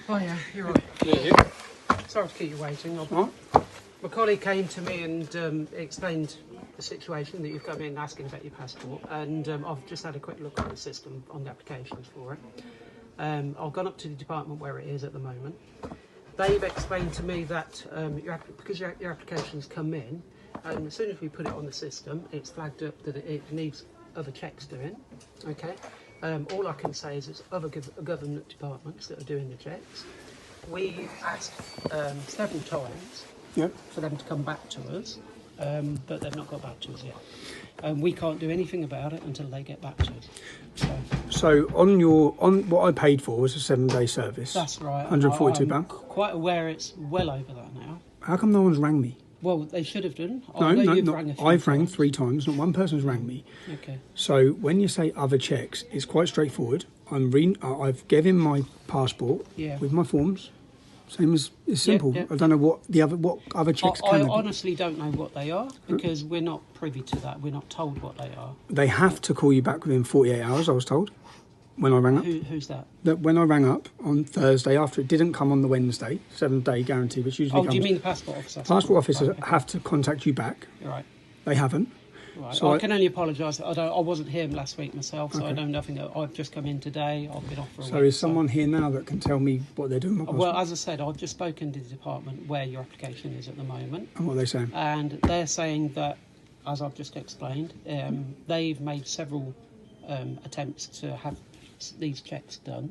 Oh yeah, you're right. Yeah. Sorry to keep you waiting. What? My colleague came to me and explained the situation that you've come in asking about your passport, and I've just had a quick look at the system on the applications for it. I've gone up to the department where it is at the moment. They've explained to me that because your application's come in, and as soon as we put it on the system, it's flagged up that it needs other checks doing. Okay. All I can say is it's other government departments that are doing the checks. We asked several times for them to come back to us, but they've not got back to us yet. We can't do anything about it until they get back to us. So on what I paid for was a 7-day service. That's right. £142. I'm quite aware it's well over that now. How come no one's rang me? Well, they should have done. I've rang 3 times. Not one person's rang me. Okay. So when you say other checks, it's quite straightforward. I've given my passport with my forms. Same as it's simple. Yeah. I don't know what other checks I can. honestly don't know what they are because we're not privy to that. We're not told what they are. They have to call you back within 48 hours. I was told when I rang up. Who's that? That when I rang up on Thursday after it didn't come on the Wednesday, 7-day guarantee, which usually comes. Do you mean the passport officer? Passport officers have to contact you back. You're right. They haven't. Right. So I can only apologise. I wasn't here last week myself, so I know nothing. I've just come in today. I've been off for a week. So is someone here now that can tell me what they're doing with my passport? Well, as I said, I've just spoken to the department where your application is at the moment. And what are they saying? And they're saying that, as I've just explained, they've made several attempts to have these checks done,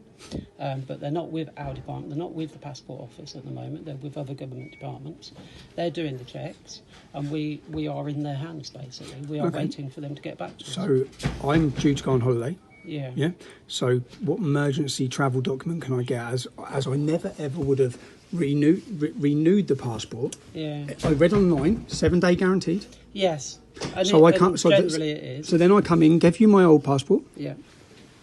but they're not with our department, they're not with the passport office at the moment, they're with other government departments. They're doing the checks and we are in their hands basically. We are waiting for them to get back to us. So I'm due to go on holiday. Yeah. So what emergency travel document can I get as I never ever would have renewed the passport? Yeah. I read online 7-day guaranteed. Yes. And so I can't. So generally it is. So then I come in, give you my old passport. Yeah.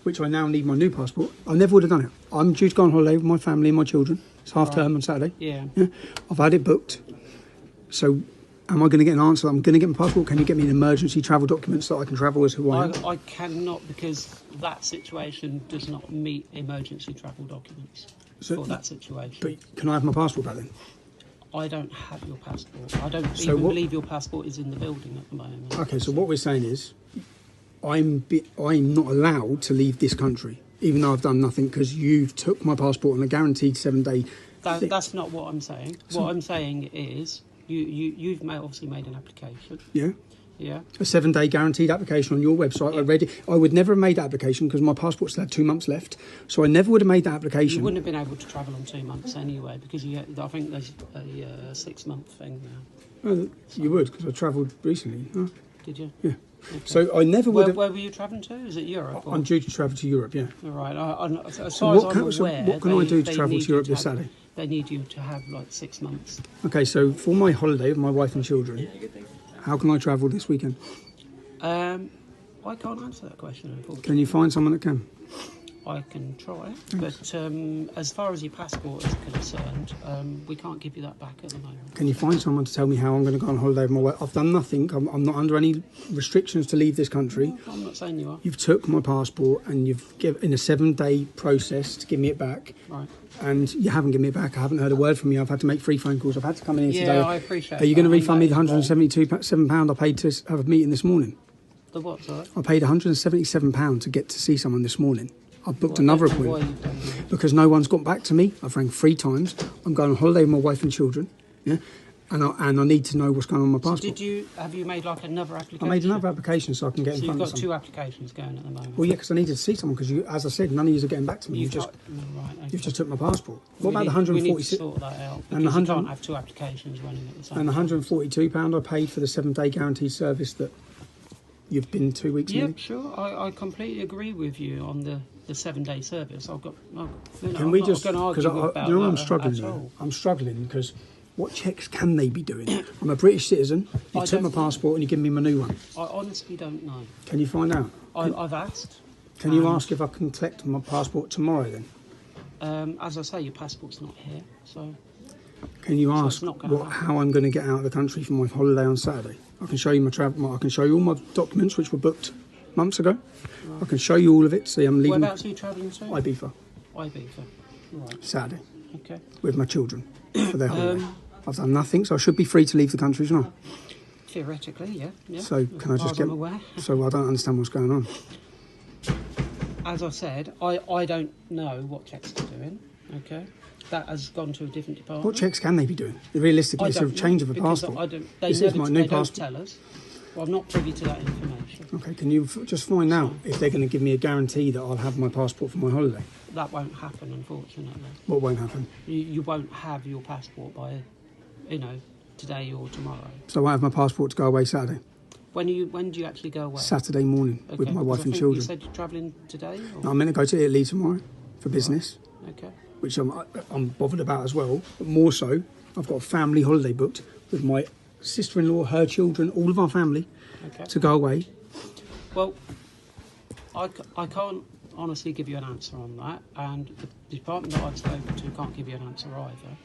Which I now need my new passport. I never would have done it. I'm due to go on holiday with my family and my children. It's half term on Saturday. Yeah. I've had it booked. So am I going to get an answer? I'm going to get my passport. Can you get me an emergency travel document so that I can travel as who I am? I cannot because that situation does not meet emergency travel documents for that situation. But can I have my passport back then? I don't have your passport. I don't even believe your passport is in the building at the moment. Okay, so what we're saying is I'm not allowed to leave this country, even though I've done nothing, because you've took my passport on a guaranteed 7-day. That's not what I'm saying. What I'm saying is you've obviously made an application. Yeah. Yeah. A 7-day guaranteed application on your website. I read it. I would never have made that application because my passport still had 2 months left, so I never would have made that application. You wouldn't have been able to travel on 2 months anyway because I think there's a 6-month thing now. Oh, you would because I travelled recently. Huh? Did you? Yeah. Okay. So I never would have... Where were you travelling to? Is it Europe? I'm due to travel to Europe, yeah. All right. As So far as I'm aware, what can I do to travel to Europe this Saturday? They need you to have like 6 months. Okay, so for my holiday with my wife and children, how can I travel this weekend? I can't answer that question, unfortunately. Can you find someone that can? I can try, but as far as your passport is concerned, we can't give you that back at the moment. Can you find someone to tell me how I'm going to go on holiday with my wife? I've done nothing. I'm not under any restrictions to leave this country. No, I'm not saying you are. You've took my passport and you've given in a 7-day process to give me it back. Right. And you haven't given me it back. I haven't heard a word from you. I've had to make 3 phone calls. I've had to come in here today. Yeah, I appreciate Are you going to that. refund me the £177 I paid to have a meeting this morning? The what, sorry? I paid £177 to get to see someone this morning. I've booked another appointment. Why you've done that? Because no one's got back to me. I've rang 3 times. I'm going on holiday with my wife and children. Yeah. And I need to know what's going on with my passport. So have you made like another application? I made another application so I can get in front of someone. So you've got 2 applications going at the moment? Well, yeah, because I needed to see someone because, as I said, none of you are getting back to me. You've just took my passport. What about the 146? We need to sort that out because you can't have 2 applications running at the same time. And the £142 I paid for the 7-day guaranteed service that you've been 2 weeks in? Yeah, sure. I completely agree with you on the 7-day service. Can we just... Because I'm struggling. I'm struggling because... What checks can they be doing? I'm a British citizen. You took my passport and you give me my new one. I honestly don't know. Can you find out? I've asked. Can you ask if I can collect my passport tomorrow then? As I say, your passport's not here, so... Can you ask how I'm going to get out of the country for my holiday on Saturday? I can show you my travel. I can show you all my documents which were booked months ago. Right. I can show you all of it. See, I'm leaving. Whereabouts are you travelling to? Ibiza. Ibiza. Right. Saturday. Okay. With my children for their holiday. I've done nothing, so I should be free to leave the country, shouldn't I? Theoretically, yeah. So can I just get? So I don't understand what's going on. As I said, I don't know what checks are doing. Okay. That has gone to a different department. What checks can they be doing? Realistically, it's a change of a passport. This is my new passport. Don't tell us. Well, I'm not privy to that information. Okay, can you just find out if they're going to give me a guarantee that I'll have my passport for my holiday? That won't happen, unfortunately. What won't happen? You won't have your passport by, today or tomorrow. So I have my passport to go away Saturday? When do you actually go away? Saturday morning with my wife and children. You said you're travelling today? Or? No, I'm meant to go to Italy tomorrow for business. Right. Okay. Which I'm bothered about as well. But more so, I've got a family holiday booked with my sister-in-law, her children, all of our family to go away. Well, I can't honestly give you an answer on that, and the department that I've spoken to can't give you an answer either.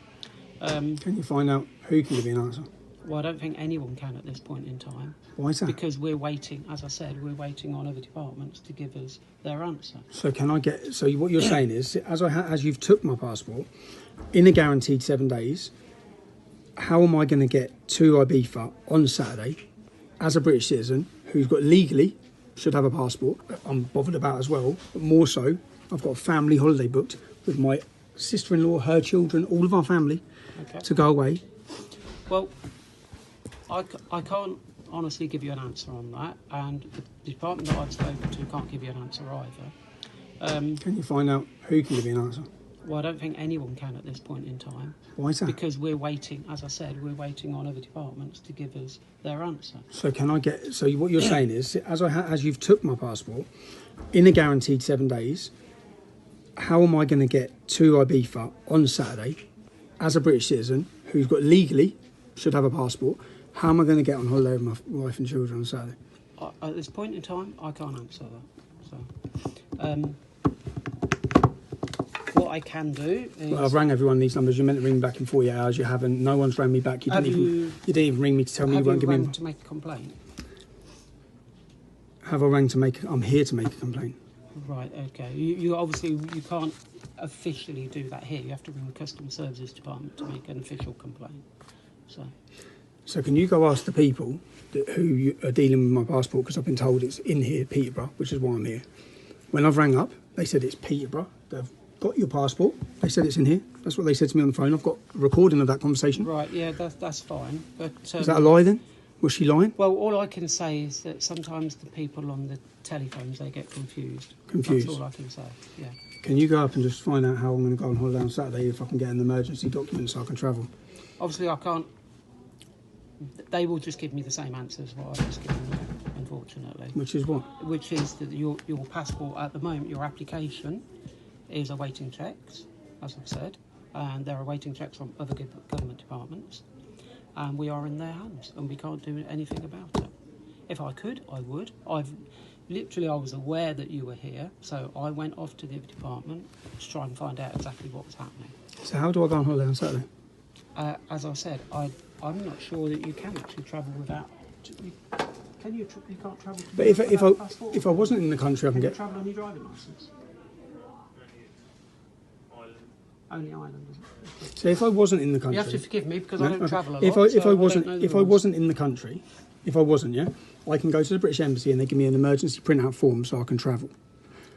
Can you find out who can give me an answer? Well, I don't think anyone can at this point in time. Why is that? Because we're waiting, as I said, we're waiting on other departments to give us their answer. So can I get? So what you're saying is, as you've took my passport in a guaranteed 7 days, how am I going to get to Ibiza on Saturday as a British citizen who's got legally should have a passport? I'm bothered about as well. But more so, I've got a family holiday booked with my sister-in-law, her children, all of our family to go away. Well, I can't honestly give you an answer on that, and the department that I've spoken to can't give you an answer either. Can you find out who can give me an answer? Well, I don't think anyone can at this point in time. Why is that? Because we're waiting, as I said, we're waiting on other departments to give us their answer. So can I get? So what you're saying is, as you've took my passport in a guaranteed 7 days, how am I going to get to Ibiza on Saturday as a British citizen who's got legally should have a passport? How am I going to get on holiday with my wife and children on Saturday? At this point in time, I can't answer that. So, what I can do is... Well, I've rang everyone these numbers. You're meant to ring me back in 48 hours. You haven't. No one's rang me back. You didn't even ring me to tell me you won't give me... Have you rang to make a complaint? Have I rang to make... I'm here to make a complaint. Right, okay. You obviously, you can't officially do that here. You have to ring the Customer Services Department to make an official complaint. So can you go ask the people who are dealing with my passport, because I've been told it's in here, Peterborough, which is why I'm here. When I've rang up, they said it's Peterborough. They've got your passport. They said it's in here. That's what they said to me on the phone. I've got a recording of that conversation. Right, yeah, that's fine. But is that a lie then? Was she lying? Well, all I can say is that sometimes the people on the telephones, they get confused. Confused? That's all I can say, yeah. Can you go up and just find out how I'm going to go on holiday on Saturday, if I can get an emergency document so I can travel? Obviously, I can't... They will just give me the same answer as what I've just given you, unfortunately. Which is what? Which is that your passport, at the moment, your application is awaiting checks, as I've said, and they're awaiting checks from other government departments, and we are in their hands, and we can't do anything about it. If I could, I would. I was aware that you were here, so I went off to the other department to try and find out exactly what was happening. So how do I go on holiday on Saturday? As I said, I'm not sure that you can actually travel without... You can't travel... But if I wasn't in the country, I can get... travel on your driving licence? Only Ireland, isn't it? So if I wasn't in the country... You have to forgive me because I don't travel a lot. If I wasn't in the country, I can go to the British Embassy and they give me an emergency printout form so I can travel.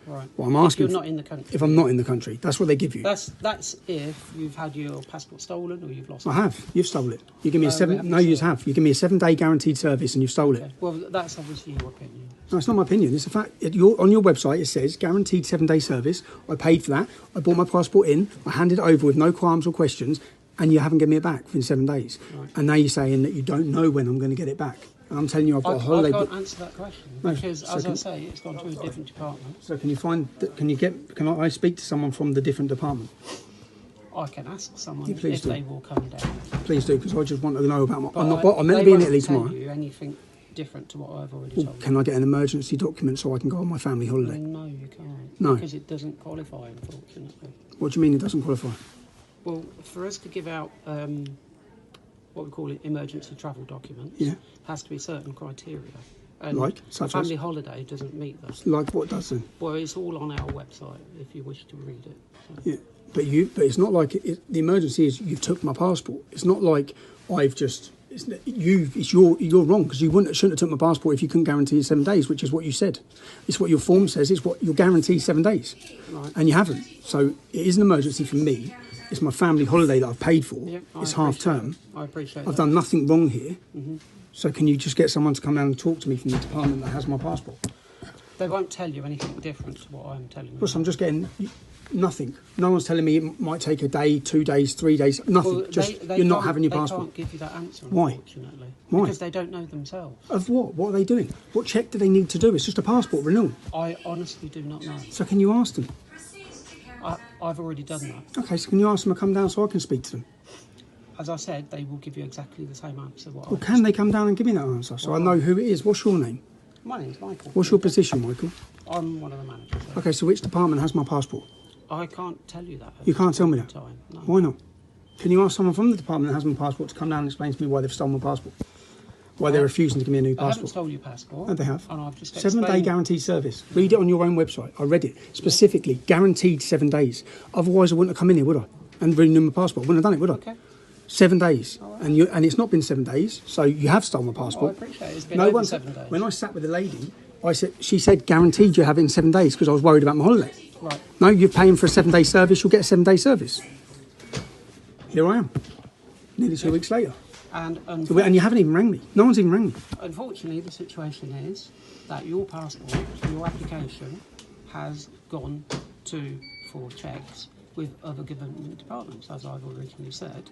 Right. Well, I'm asking if you're not in the country. If I'm not in the country, that's what they give you. That's if you've had your passport stolen or you've lost it. I have. You've stolen it. You give me a 7. No, you have. You give me a 7-day guaranteed service and you've stolen it. Well, that's obviously your opinion. No, it's not my opinion. It's a fact. On your website, it says guaranteed 7-day service. I paid for that. I bought my passport in. I handed it over with no qualms or questions, and you haven't given me it back within 7 days. Right. And now you're saying that you don't know when I'm going to get it back. And I'm telling you, I've got a holiday. I can't answer that question because, as I say, it's gone to a different department. So can you find? Can I speak to someone from the different department? I can ask someone if they will come down. Please do, because I just want to know about my... I'm meant to be in Italy tomorrow. Tell you anything different to what I've already told you. Can I get an emergency document so I can go on my family holiday? No, you can't. No. Because it doesn't qualify, unfortunately. What do you mean it doesn't qualify? Well, for us to give out what we call it emergency travel documents, yeah, has to be certain criteria. And Like, a such family as? holiday doesn't meet that. Like what does then? Well, it's all on our website if you wish to read it. So. Yeah, but it's not like the emergency is you've took my passport. It's not like I've just you're wrong because you shouldn't have took my passport if you couldn't guarantee 7 days, which is what you said. It's what your form says. It's what you're guaranteed 7 days, Right. and you haven't. So it is an emergency for me. It's my family holiday that I've paid for. Yeah, It's half term. I appreciate I've that. done nothing wrong here. So can you just get someone to come down and talk to me from the department that has my passport? They won't tell you anything different to what I'm telling you. Plus, I'm just getting nothing. No one's telling me it might take a day, 2 days, 3 days. Nothing. Well, just they you're not can't- having your passport. They can't give you that answer, Why? unfortunately. Why? Because they don't know themselves. Of what? What are they doing? What check do they need to do? It's just a passport renewal. I honestly do not know. So can you ask them? I've already done that. Okay, so can you ask them to come down so I can speak to them? As I said, they will give you exactly the same answer. What Well, can they come down and give me that answer so I know who it is? What's your name? My name's Michael. What's your position, Michael? I'm one of the managers. Okay, so which department has my passport? I can't tell you that. You can't tell me that? Time. No. Why not? Can you ask someone from the department that has my passport to come down and explain to me why they've stolen my passport? Why they're refusing to give me a new I haven't passport? stole your passport. No, they have. And I've just 7 day explained- guaranteed service. Read it on your own website. I read it specifically. Guaranteed 7 days. Otherwise, I wouldn't have come in here, would I? And renew my passport. I wouldn't have done it, would I? Okay. 7 days, and it's not been 7 days, so you have stolen my Well, I passport. appreciate it. It's been over 7 days. When I sat with the lady, she said guaranteed you have it in 7 days because I was worried about my holiday. Right. No, you're paying for a 7 day service, you'll get a 7 day service. Here I am, nearly 2 weeks later, And and you haven't even rang me. No one's even rang me. unfortunately, the situation is that your passport, your application, has gone for checks with other government departments, as I've originally said,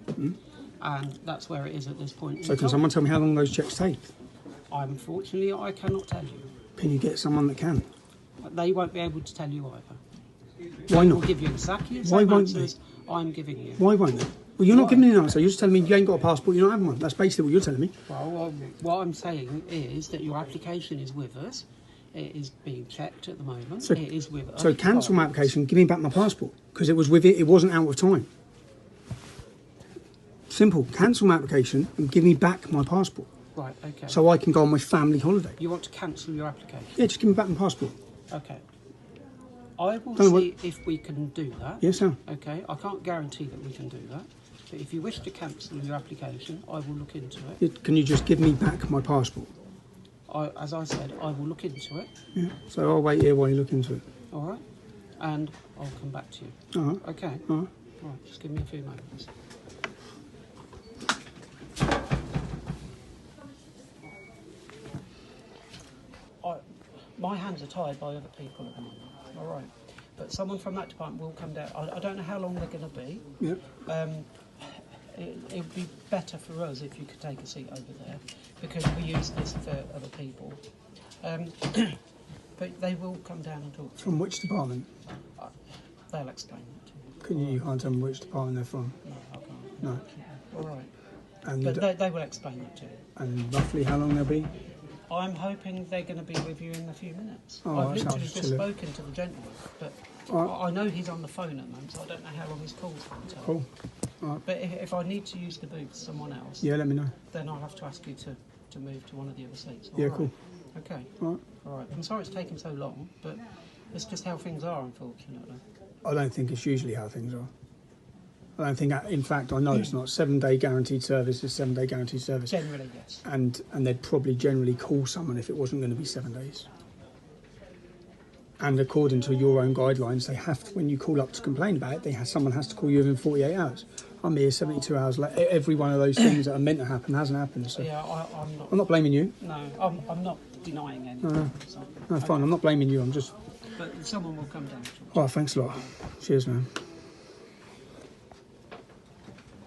and that's where it is at this point. So can someone tell me how long those checks take? Unfortunately, I cannot tell you. Can you get someone that can? They won't be able to tell you either. Why They will not? give you exactly the Why same won't they? answers I'm giving you. Why won't they? Well, you're not Why? giving me an answer. You're just telling me you ain't got a passport, you're not having one. That's basically what you're telling me. Well, what I'm saying is that your application is with us. It is being checked at the moment. So- it is with us. So cancel my application, give me back my passport because it was with it. It wasn't out of time. Simple. Cancel my application and give me back my passport Right, okay. so I can go on my family holiday. You want to cancel your application? Yeah, just give me back my passport. Okay. I will Don't see if we can do that. Yes, sir. Okay, I can't guarantee that we can do that. But if you wish to cancel your application, I will look into it. Can you just give me back my passport? As I said, I will look into it. Yeah. So I'll wait here while you look into it. All right, and I'll come back to you. All right. Okay. All right. All right. Just give me a few moments. My hands are tied by other people at the moment. All right, but someone from that department will come down. I don't know how long they're going to be. Yep. It would be better for us if you could take a seat over there because we use this for other people. But they will come down and talk to From which department? you. They'll explain that to you. Can you can't tell me which department they're from? No, I can't. No. All right. And But they will explain that to you. and roughly how long they'll be? I'm hoping they're going to be with you in a few minutes. Oh, I've that literally sounds just silly. spoken to the gentleman, but All right. I know he's on the phone at the moment, so I don't know how long his call's going to take. Cool. All right. But if I need to use the booth to someone else, Yeah, let me know. then I'll have to ask you to move to one of the other seats. Yeah, All right? cool. Okay. All right. All right. I'm sorry it's taken so long, but it's just how things are, unfortunately. I don't think it's usually how things are. I don't think, in fact, I know it's not. 7 day guaranteed service is 7 day guaranteed service. Generally, yes. And they'd probably generally call someone if it wasn't going to be 7 days. And according to your own guidelines, they have to, when you call up to complain about it, someone has to call you within 48 hours. I'm here 72 hours late. Every one of those things that are meant to happen hasn't happened. So Yeah, I'm not. I'm not blaming you. No, I'm not denying anything. No. So, No, fine. I'm not blaming you. I'm just. but someone will come down. Oh, thanks a lot. Cheers, man.